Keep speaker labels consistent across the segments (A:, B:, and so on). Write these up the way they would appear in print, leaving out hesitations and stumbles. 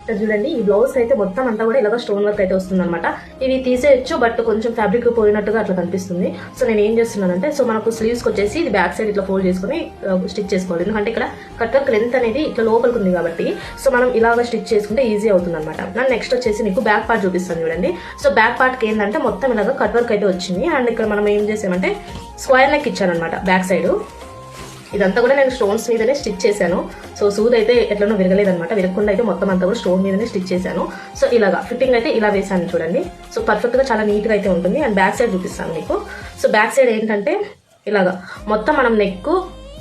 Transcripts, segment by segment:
A: చూడండి ఈ బ్లౌజ్ అయితే మొత్తం అంతా కూడా ఇలాగ స్టోన్ వర్క్ అయితే వస్తుంది అనమాట. ఇవి తీసేయచ్చు, బట్ కొంచెం ఫ్యాబ్రిక్ పోయినట్టుగా అట్లా కనిపిస్తుంది. సో నేను ఏం చేస్తున్నానంటే, సో మనకు స్లీవ్స్కి వచ్చేసి ఇది బ్యాక్ సైడ్ ఇట్లా ఫోల్డ్ చేసుకుని స్టిచ్ చేసుకోవాలి. ఎందుకంటే ఇక్కడ కట్ వర్క్ లెంత్ అనేది ఇట్లా లోపలికి ఉంది కాబట్టి సో మనం ఇలాగ స్టిచ్ చేసుకుంటే ఈజీ అవుతుంది అనమాట. నేను నెక్స్ట్ వచ్చేసి మీకు బ్యాక్ పార్ట్ చూపిస్తాను చూడండి. సో బ్యాక్ పార్ట్కి ఏంటంటే మొత్తం ఇలాగ కట్ వర్క్ అయితే వచ్చింది. అండ్ ఇక్కడ మనం ఏం చేసామంటే స్క్వేర్ నెక్ ఇచ్చాను అనమాట బ్యాక్ సైడ్. ఇదంతా కూడా నేను స్టోన్స్ మీదనే స్టిచ్ చేశాను. సో సూద్ అయితే ఎట్లనో విరగలేదనమాట, విరగకుండా అయితే మొత్తం అంతా కూడా స్టోన్ మీదనే స్టిచ్ చేశాను. సో ఇలాగా ఫిట్టింగ్ అయితే ఇలా వేసాను చూడండి. సో పర్ఫెక్ట్గా చాలా నీట్గా అయితే ఉంటుంది. అండ్ బ్యాక్ సైడ్ చూపిస్తాను మీకు. సో బ్యాక్ సైడ్ ఏంటంటే ఇలాగా మొత్తం మనం నెక్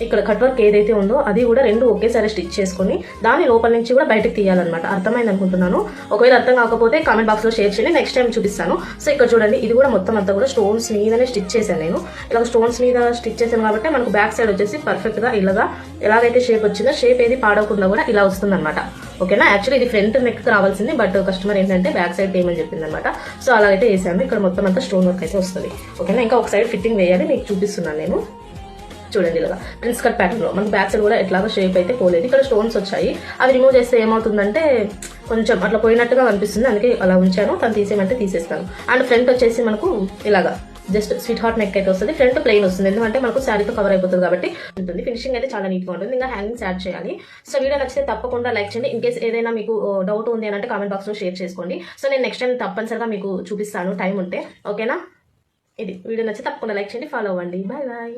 A: ఇక్కడ కట్ వర్క్ ఏదైతే ఉందో అది కూడా రెండు ఒకేసారి స్టిచ్ చేసుకుని దాని లోపల నుంచి కూడా బయటకు తీయాలన్నమాట. అర్థమైంది అనుకుంటున్నాను. ఒకవేళ అర్థం కాకపోతే కామెంట్ బాక్స్లో షేర్ చేయండి, నెక్స్ట్ టైం చూపిస్తాను. సో ఇక్కడ చూడండి, ఇది కూడా మొత్తం అంతా కూడా స్టోన్స్ మీదనే స్టిచ్ చేశాను నేను. ఇలా స్టోన్స్ మీద స్టిచ్ చేశాను కాబట్టి మనకు బ్యాక్ సైడ్ వచ్చేసి పర్ఫెక్ట్గా ఇలాగా ఎలాగైతే షేప్ వచ్చిందో షేప్ ఏది పాడవకుండా కూడా ఇలా వస్తుంది అనమాట. ఓకేనా. యాక్చువల్లీ ఇది ఫ్రంట్ నెక్ రావాల్సింది, బట్ కస్టమర్ ఏంటంటే బ్యాక్ సైడ్ ఏమని చెప్పింది అనమాట. సో అలాగైతే వేసాను. ఇక్కడ మొత్తం అంతా స్టోన్ వర్క్ అయితే వస్తుంది. ఓకేనా. ఇంకా ఒక సైడ్ ఫిట్టింగ్ వేయాలి, మీకు చూపిస్తున్నాను నేను. చూడండి ఇలాగా ప్రిన్స్ కట్ ప్యాటర్న్ లో మనకి బ్యాక్ సైడ్ కూడా ఎట్లాగో షేప్ అయితే పోలేదు. ఇక్కడ స్టోన్స్ వచ్చాయి, అవి రిమూవ్ చేస్తే ఏమవుతుందంటే కొంచెం అట్లా పోయినట్టుగా అనిపిస్తుంది. అందుకే అలా ఉంచాను. తను తీసేయమంటే తీసేస్తాను. అండ్ ఫ్రంట్ వచ్చేసి మనకు ఇలాగా జస్ట్ స్వీట్ హార్ట్ నెక్ అయితే వస్తుంది. ఫ్రంట్ ప్లెయిన్ వస్తుంది, ఎందుకంటే మనకు శారీతో కవర్ అయిపోతుంది కాబట్టి ఉంటుంది. ఫినిషింగ్ అయితే చాలా నీట్గా ఉంటుంది. ఇంకా హ్యాంగింగ్స్ యాడ్ చేయాలి. సో వీడియో నచ్చితే తప్పకుండా లైక్ చేయండి. ఇన్ కేస్ ఏదైనా మీకు డౌట్ ఉంది అని అంటే కామెంట్ బాక్స్లో షేర్ చేసుకోండి. సో నేను నెక్స్ట్ టైం తప్పనిసరిగా మీకు చూపిస్తాను టైం ఉంటే. ఓకేనా. ఇది వీడియో నచ్చితే తప్పకుండా లైక్ చేయండి, ఫాలో అవ్వండి. Bye bye.